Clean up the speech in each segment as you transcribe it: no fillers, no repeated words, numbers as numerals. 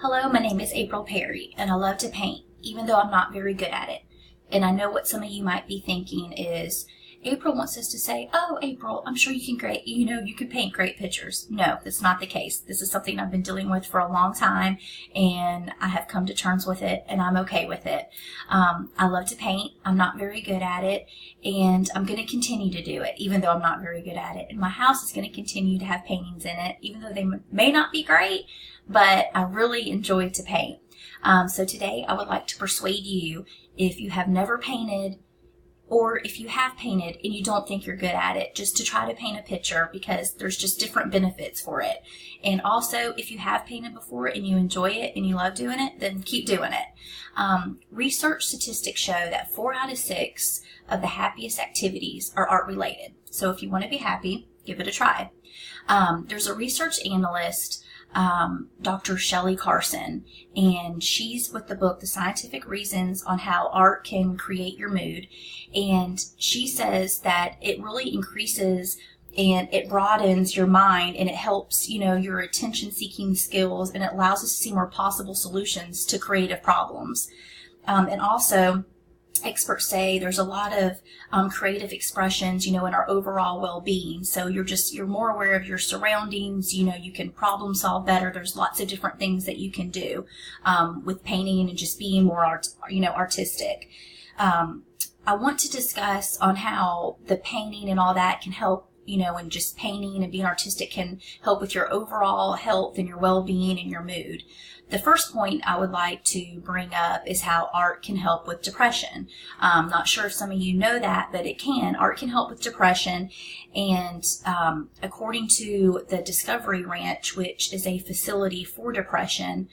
Hello, my name is April Perry, and I love to paint, even though I'm not very good at it. And I know what some of you might be thinking is, April wants us to say, oh, April, I'm sure you can paint great pictures. No, that's not the case. This is something I've been dealing with for a long time, and I have come to terms with it, and I'm okay with it. I love to paint. I'm not very good at it, and I'm going to continue to do it, even though I'm not very good at it. And my house is going to continue to have paintings in it, even though they may not be great, but I really enjoy to paint. So today I would like to persuade you, if you have never painted, or if you have painted and you don't think you're good at it, just to try to paint a picture, because there's just different benefits for it. And also, if you have painted before and you enjoy it and you love doing it, then keep doing it. Research statistics show that 4 out of 6 of the happiest activities are art related. So if you want to be happy, give it a try. There's a research analyst, Dr. Shelley Carson, and she's with the book The Scientific Reasons on How Art Can Create Your Mood. And she says that it really increases and it broadens your mind, and it helps, your attention-seeking skills, and it allows us to see more possible solutions to creative problems. And also, experts say there's a lot of creative expressions, in our overall well-being. So you're more aware of your surroundings. You can problem solve better. There's lots of different things that you can do with painting and just being more artistic. I want to discuss on how the painting and all that can help, and just painting and being artistic can help with your overall health and your well-being and your mood. The first point I would like to bring up is how art can help with depression. I'm not sure if some of you know that, but it can. Art can help with depression, and according to the Discovery Ranch, which is a facility for depression,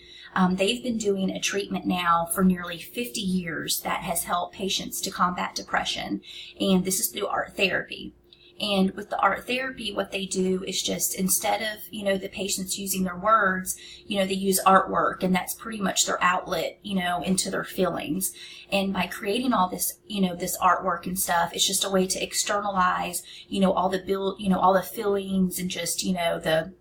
they've been doing a treatment now for nearly 50 years that has helped patients to combat depression, and this is through art therapy. And with the art therapy, what they do is just, instead of, the patients using their words, they use artwork, and that's pretty much their outlet, into their feelings. And by creating all this, this artwork and stuff, it's just a way to externalize, all the feelings and just, the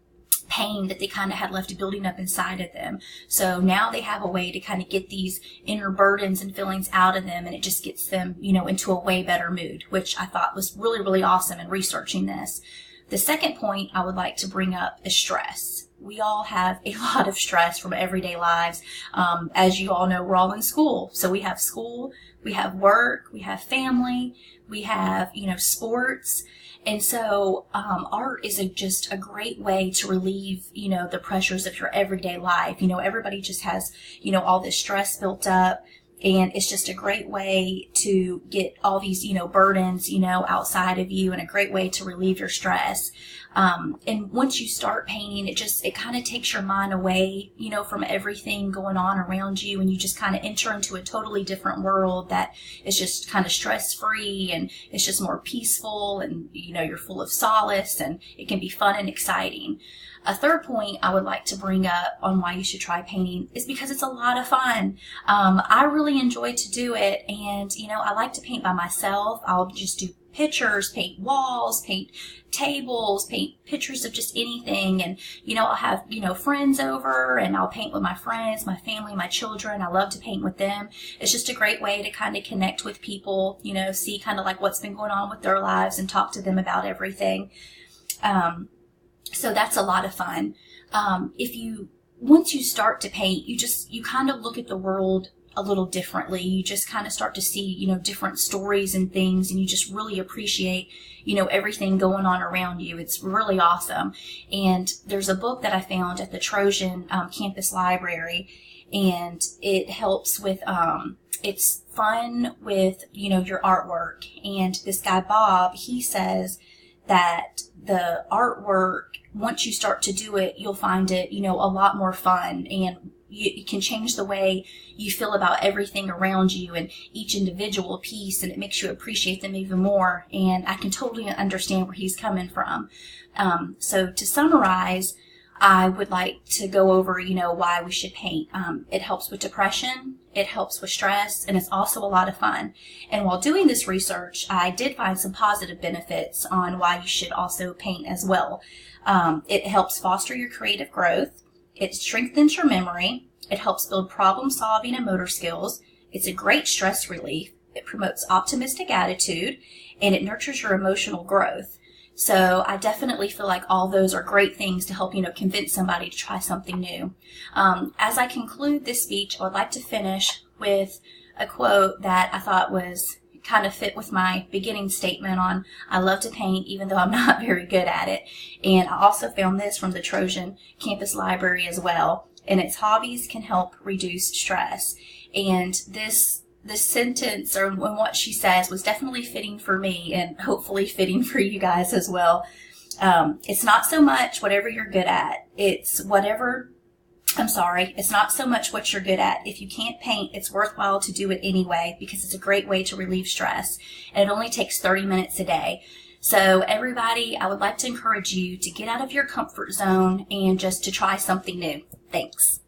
pain that they kind of had left building up inside of them. So now they have a way to kind of get these inner burdens and feelings out of them, and it just gets them, into a way better mood, which I thought was really, really awesome in researching this. The second point I would like to bring up is stress. We all have a lot of stress from everyday lives. As you all know, we're all in school. So we have school, we have work, we have family, we have, sports. And so art is just a great way to relieve, the pressures of your everyday life. Everybody just has, all this stress built up. And it's just a great way to get all these, burdens, outside of you, and a great way to relieve your stress. And once you start painting, it kind of takes your mind away, from everything going on around you, and you just kind of enter into a totally different world that is just kind of stress-free, and it's just more peaceful, and, you're full of solace, and it can be fun and exciting. A third point I would like to bring up on why you should try painting is because it's a lot of fun. I really enjoy to do it, and, I like to paint by myself. I'll just do pictures, paint walls, paint tables, paint pictures of just anything, and, I'll have, friends over, and I'll paint with my friends, my family, my children. I love to paint with them. It's just a great way to kind of connect with people, see kind of like what's been going on with their lives and talk to them about everything. So that's a lot of fun. Once you start to paint, you kind of look at the world a little differently. You just kind of start to see, different stories and things, and you just really appreciate, everything going on around you. It's really awesome. And there's a book that I found at the Trojan campus library, and it helps with, it's fun with, your artwork. And this guy, Bob, he says that the artwork, once you start to do it, you'll find it, a lot more fun, and it can change the way you feel about everything around you and each individual piece, and it makes you appreciate them even more. And I can totally understand where he's coming from. So to summarize, I would like to go over, why we should paint. It helps with depression, it helps with stress, and it's also a lot of fun. And while doing this research, I did find some positive benefits on why you should also paint as well. It helps foster your creative growth. It strengthens your memory. It helps build problem solving and motor skills. It's a great stress relief. It promotes optimistic attitude, and it nurtures your emotional growth. So I definitely feel like all those are great things to help, convince somebody to try something new. As I conclude this speech, I would like to finish with a quote that I thought was kind of fit with my beginning statement on I love to paint even though I'm not very good at it. And I also found this from the Trojan Campus Library as well. And its hobbies can help reduce stress. And this sentence, or what she says, was definitely fitting for me and hopefully fitting for you guys as well. It's not so much whatever you're good at. It's not so much what you're good at. If you can't paint, it's worthwhile to do it anyway because it's a great way to relieve stress. And it only takes 30 minutes a day. So everybody, I would like to encourage you to get out of your comfort zone and just to try something new. Thanks.